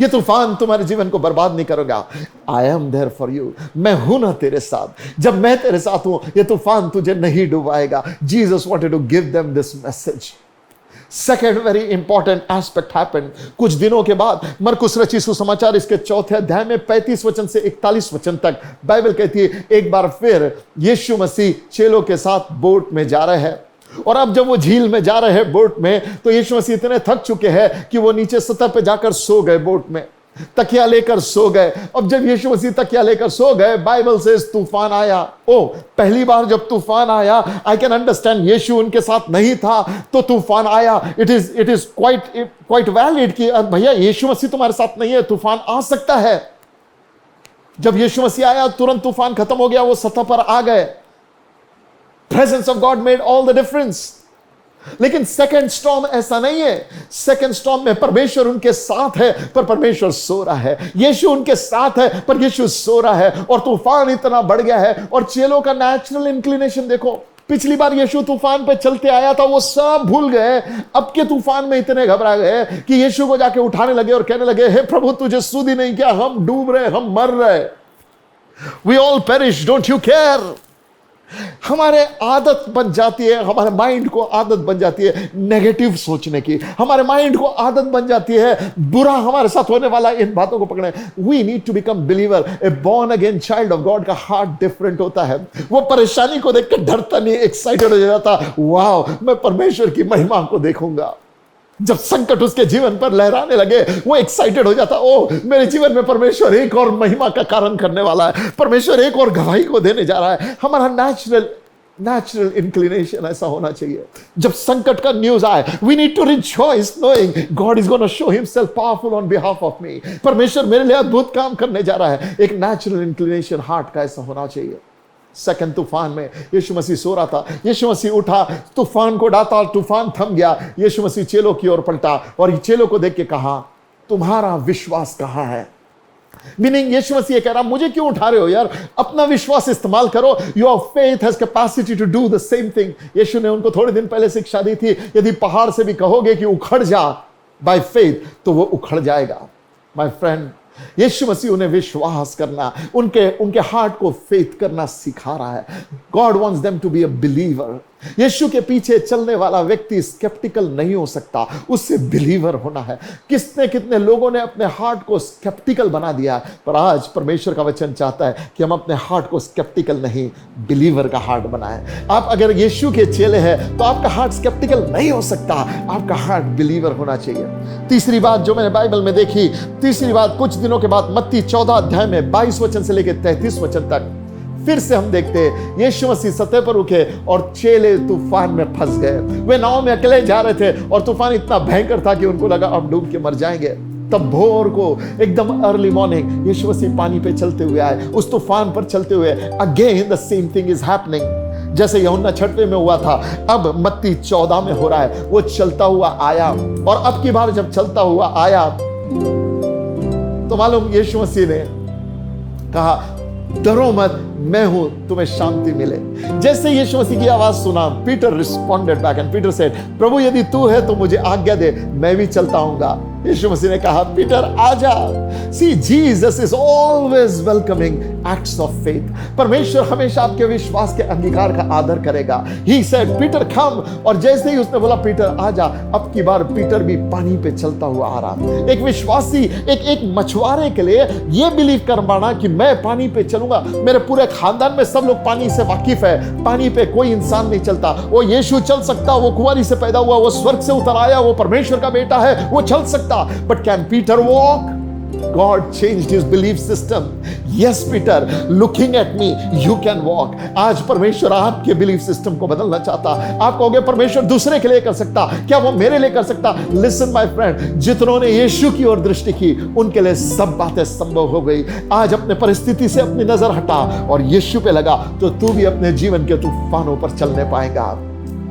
ये तूफान तुम्हारे जीवन को बर्बाद नहीं करेगा। I am there for you, मैं हूं ना तेरे साथ। जब मैं तेरे साथ हूं, ये तूफान तुझे नहीं डुबाएगा। Jesus wanted to give them this message. Second very important aspect happened. कुछ दिनों के बाद मरकुस रचित सुसमाचार इसके 4 अध्याय में 35 वचन से 41 वचन तक बाइबल कहती है, एक बार फिर यीशु मसीह चेलों के साथ बोट में जा रहे हैं। और अब जब वो झील में जा रहे हैं बोट में, तो यीशु मसीह इतने थक चुके हैं कि वो नीचे सतह पे जाकर सो गए, बोट में तकिया लेकर सो गए। अब जब यीशु मसीह तकिया लेकर सो गए, बाइबल से तूफान आया। ओ, पहली बार जब तूफान आया, आई कैन अंडरस्टैंड, यीशु उनके साथ नहीं था तो तूफान आया। इट इज क्वाइट वैलिड कि भैया यीशु मसीह तुम्हारे साथ नहीं है, तूफान आ सकता है। जब यीशु मसीह आया, तुरंत तूफान खत्म हो गया, वो सतह पर आ गए। Presence of God made all the difference. लेकिन सेकंड स्टॉर्म ऐसा नहीं है। सेकंड स्टॉर्म में परमेश्वर उनके साथ है, पर परमेश्वर सो रहा है। यीशु उनके साथ है, पर यीशु सो रहा है, और तूफान इतना बढ़ गया है। और चेलों का नेचुरल इंक्लिनेशन देखो, पिछली बार यीशु तूफान पे चलते आया था, वो सब भूल गए। अब के तूफान में इतने घबरा गए कि यीशु को जाके उठाने लगे और कहने लगे, हे प्रभु, तुझे सुध ही नहीं क्या, हम डूब रहे, हम मर रहे, we all perish, don't you care. हमारे आदत बन जाती है, हमारे माइंड को आदत बन जाती है नेगेटिव सोचने की। हमारे माइंड को आदत बन जाती है बुरा हमारे साथ होने वाला इन बातों को पकड़े। We need to become believer. A born again child of God का हार्ट डिफरेंट होता है। वो परेशानी को देखकर डरता नहीं, एक्साइटेड हो जाता, वाह मैं परमेश्वर की महिमा को देखूंगा। जब संकट उसके जीवन पर लहराने लगे, वो एक्साइटेड हो जाता, ओ मेरे जीवन में परमेश्वर एक और महिमा का कारण करने वाला है, परमेश्वर एक और गवाही को देने जा रहा है। हमारा नेचुरल इंक्लिनेशन ऐसा होना चाहिए। जब संकट का न्यूज आए, we need to rejoice knowing God is gonna show himself powerful on behalf of me. परमेश्वर मेरे लिए अद्भुत काम करने जा रहा है। एक नेचुरल इंक्लिनेशन हार्ट का ऐसा होना चाहिए। सेकंड तूफान में यीशु मसीह सो रहा था, यीशु मसीह उठा, तूफान को डांटा, तूफान थम गया। यीशु मसीह चेलों की ओर पलटा और चेलों को देख के कहा, तुम्हारा विश्वास कहाँ है? मीनिंग यीशु मसीह कह रहा, मुझे क्यों उठा रहे हो यार, अपना विश्वास इस्तेमाल करो। Your faith has capacity to do the same thing. Yeshu ने उनको थोड़े दिन पहले शिक्षा दी थी, यदि पहाड़ से भी कहोगे कि उखड़ जा बाय फेथ, तो वो उखड़ जाएगा। माय फ्रेंड, यीशु मसीह उन्हें विश्वास करना, उनके हार्ट को फेथ करना सिखा रहा है। God wants them to be a believer. Yeshu के पीछे चलने वाला व्यक्ति स्केप्टिकल नहीं हो सकता, उससे बिलीवर होना है। कितने लोगों ने अपने हार्ट को स्केप्टिकल बना दिया, पर आज परमेश्वर का वचन चाहता है कि हम अपने हार्ट को स्केप्टिकल नहीं, बिलीवर का हार्ट बनाएं। आप अगर यीशु के चेले हैं तो आपका हार्ट स्केप्टिकल नहीं हो सकता, आपका हार्ट बिलीवर होना चाहिए। तीसरी बात जो मैंने बाइबल में देखी, तीसरी बात कुछ दिनों के बाद मत्ती 14 अध्याय में 22 वचन से लेकर 33 वचन तक, फिर से हम देखते हैं यीशु मसीह सतह पर उठे और चेले तूफान में फंस गए। वे नाव में अकेले जा रहे थे और तूफान इतना भयंकर था कि उनको लगा अब डूब के मर जाएंगे। तब भोर को एकदम अर्ली मॉर्निंग यीशु मसीह पानी पे चलते हुए आए, उस तूफान पर चलते हुए। Again the same thing is happening, जैसे यूहन्ना 6वें में हुआ था, अब मत्ती 14 में हो रहा है। वो चलता हुआ आया और अब की बार जब चलता हुआ आया तो मालूम यीशु मसीह ने कहा डरो मत, मैं हूं, तुम्हें शांति मिले। जैसे यीशु मसीह की आवाज सुना, Peter responded back and Peter said, प्रभु यदि तू है तो मुझे आज्ञा दे, मैं भी चलता हूंगा। यीशु मसीह ने कहा पीटर आजा। सी Jesus is always welcoming acts of faith. परमेश्वर हमेशा आपके विश्वास के अंगीकार का आदर करेगा। ही सेड पीटर कम, और जैसे ही उसने बोला पीटर आजा, अब की बार पीटर भी पानी पे चलता हुआ आ रहा। एक विश्वासी, एक मछुआरे के लिए ये बिलीव कर पाना कि मैं पानी पे चलूंगा, मेरे पूरे खानदान में सब लोग पानी से वाकिफ है, पानी पे कोई इंसान नहीं चलता। वो यीशु चल सकता, वो कुंवारी से पैदा हुआ, वो स्वर्ग से उतर आया, वो परमेश्वर का बेटा है, वो चल सकता। But can Peter walk? God changed his belief system. Yes, Peter, looking at me, you can walk. आज परमेश्वर आपके बिलीफ सिस्टम को बदलना चाहता। आप कहोगे परमेश्वर दूसरे के लिए कर सकता, क्या वो मेरे लिए कर सकता? Listen my friend, जितनों ने यीशु की ओर दृष्टि की उनके लिए सब बातें संभव हो गई। आज अपने परिस्थिति से अपनी नजर हटा और यीशु पे लगा तो तू भी अपने जीवन के तूफानों पर चलने पाएगा।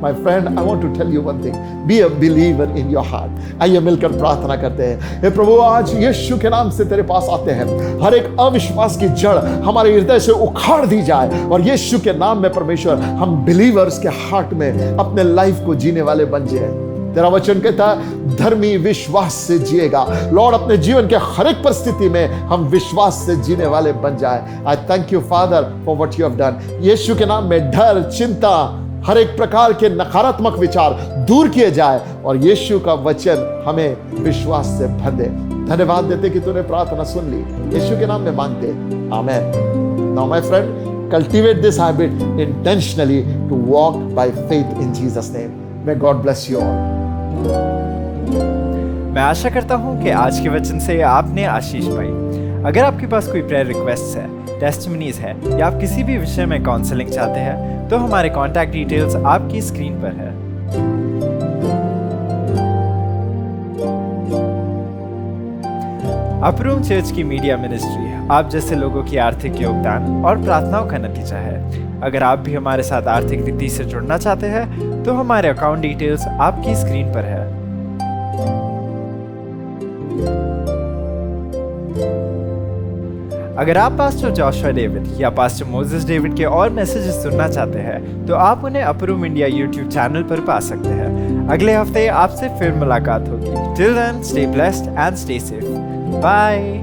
My friend, I want to tell you one thing. Be a believer in your heart. आइए मिलकर प्रार्थना करते हैं। हे प्रभु, आज यीशु के नाम से तेरे पास आते हैं। हर एक अविश्वास की जड़ हमारे हृदय से उखाड़ दी जाए और यीशु के नाम में परमेश्वर हम बिलीवर्स के हार्ट में अपने लाइफ को जीने वाले बन जाए। तेरा वचन कहता है धर्मी विश्वास से जिएगा। लॉर्ड, अपने जीवन के हर एक परिस्थिति में हम विश्वास से जीने वाले बन जाए। I thank you father for what you have done. Yeshu के नाम में डर, चिंता, हर एक प्रकार के नकारात्मक विचार दूर किए जाए और यीशु का वचन हमें विश्वास से भर दे। धन्यवाद देते कि तूने प्रार्थना सुन ली, यीशु के नाम में मांगते, amen. Now my friend, cultivate this habit intentionally to walk by faith in Jesus name. May God bless you all. मैं आशा करता हूँ कि आज के वचन से आपने आशीष पाई। अगर आपके पास कोई प्रेयर रिक्वेस्ट है, टेस्टिमनीज है या आप किसी भी विषय में काउंसलिंग चाहते हैं तो हमारे कॉन्टैक्ट डिटेल्स आपकी स्क्रीन पर है। अपर रूम चर्च की मीडिया मिनिस्ट्री आप जैसे लोगों की आर्थिक योगदान और प्रार्थनाओं का नतीजा है। अगर आप भी हमारे साथ आर्थिक रीति से जुड़ना चाहते हैं तो हमारे अकाउंट डिटेल्स आपकी स्क्रीन पर है। अगर आप पास्टर जोशुआ डेविड या पास्टर मोसेस डेविड के और मैसेजेस सुनना चाहते हैं तो आप उन्हें अपर रूम इंडिया यूट्यूब चैनल पर पा सकते हैं। अगले हफ्ते आपसे फिर मुलाकात होगी। Till then, stay blessed and stay safe. Bye.